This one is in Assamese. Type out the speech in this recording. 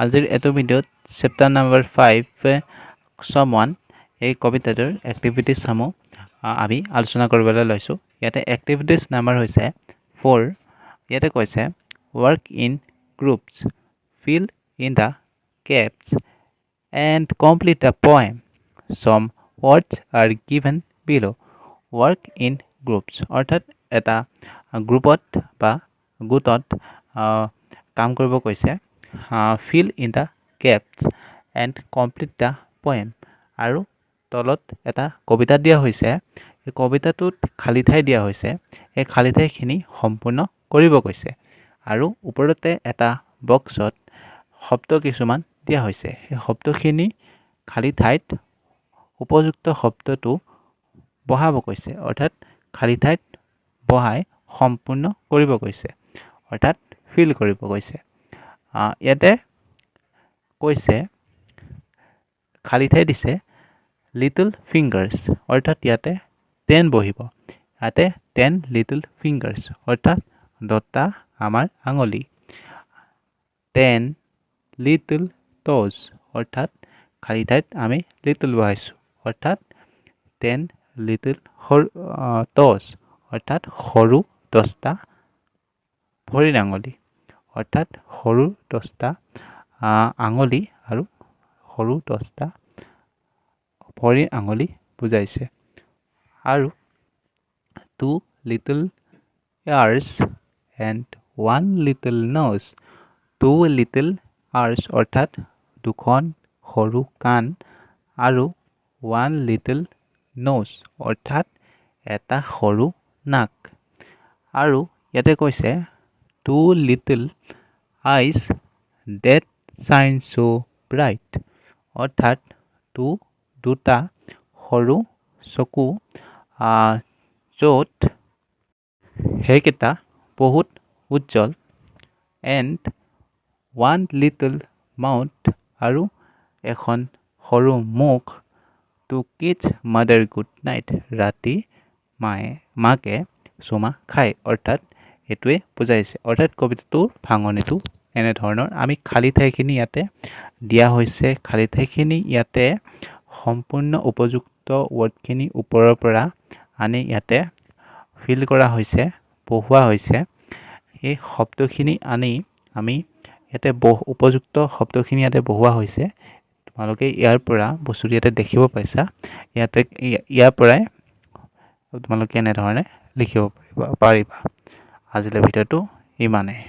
আজিৰ এইটো ভিডিঅ'ত চেপ্টাৰ নাম্বাৰ 5 someone এই কবিতাটোৰ এক্টিভিটিছসমূহ আমি আলোচনা কৰিবলৈ লৈছোঁ। ইয়াতে এক্টিভিটিছ নাম্বাৰ হৈছে 4। ইয়াতে কৈছে work in groups, fill in the caps and complete the poem. সম ৱৰ্ডছ আৰ গিভেন বিলো। ৱৰ্ক ইন গ্ৰুপছ অৰ্থাৎ এটা গ্ৰুপত বা গোটত কাম কৰিব কৈছে। Fill in the caps and complete the poem. আৰু তলত এটা কবিতা দিয়া হৈছে। এই কবিতাটোত খালী ঠাই দিয়া হৈছে। এই খালী ঠাইখিনি সম্পূৰ্ণ কৰিব কৈছে। আৰু ওপৰতে এটা বক্সত শব্দ কিছুমান দিয়া হৈছে। সেই শব্দখিনি খালী ঠাইত উপযুক্ত শব্দটো বহাব কৈছে। অৰ্থাৎ খালী ঠাইত বহাই সম্পূৰ্ণ কৰিব কৈছে। অৰ্থাৎ ফিল কৰিব কৈছে। ইয়াতে কৈছে খালী ঠাই দিছে লিটল ফিংগাৰ্ছ, অৰ্থাৎ ইয়াতে 10 বহিব। ইয়াতে 10 লিটল ফিংগাৰ্ছ অৰ্থাৎ 10টা আমাৰ আঙুলি। 10 লিটল ট'জ অৰ্থাৎ খালী ঠাইত আমি লিটল বহাইছোঁ। অৰ্থাৎ 10 লিটল ট'জ অৰ্থাৎ সৰু 10টা ভৰিৰ আঙুলি। অৰ্থাৎ সৰু 10টা আঙুলি আৰু সৰু 10টা ভৰিৰ আঙুলি বুজাইছে। আৰু 2 little ears and 1 little nose। 2 little ears অৰ্থাৎ 2খন সৰু কাণ আৰু 1 লিটল nose অৰ্থাৎ এটা সৰু নাক। আৰু ইয়াতে কৈছে 2 little eyes that shine so bright অৰ্থাৎ দুটা সৰু চকু য'ত সেইকেইটা বহুত উজ্জ্বল। এণ্ড 1 লিটল মাউথ আৰু এখন সৰু মুখ টু কিছ মাদাৰ গুড নাইট ৰাতি মাকে চুমা খায়। অৰ্থাৎ এইটোৱে বুজাইছে। অৰ্থাৎ কবিতাটোৰ ভাঙনিটো এনেধৰণৰ। আমি খালী ঠাইখিনি ইয়াতে দিয়া হৈছে। খালী ঠাইখিনি ইয়াতে সম্পূৰ্ণ উপযুক্ত ৱৰ্ডখিনি ওপৰৰ পৰা আনি ইয়াতে ফিল কৰা হৈছে, বহুওৱা হৈছে। এই শব্দখিনি আনি আমি ইয়াতে উপযুক্ত শব্দখিনি ইয়াতে বহুওৱা হৈছে। তোমালোকে ইয়াৰ পৰা বস্তুটো ইয়াতে দেখিব পাইছা। ইয়াৰ পৰাই তোমালোকে এনেধৰণে লিখিব পাৰিবা। আজিলৈ ভিডিঅ'টো ইমানেই।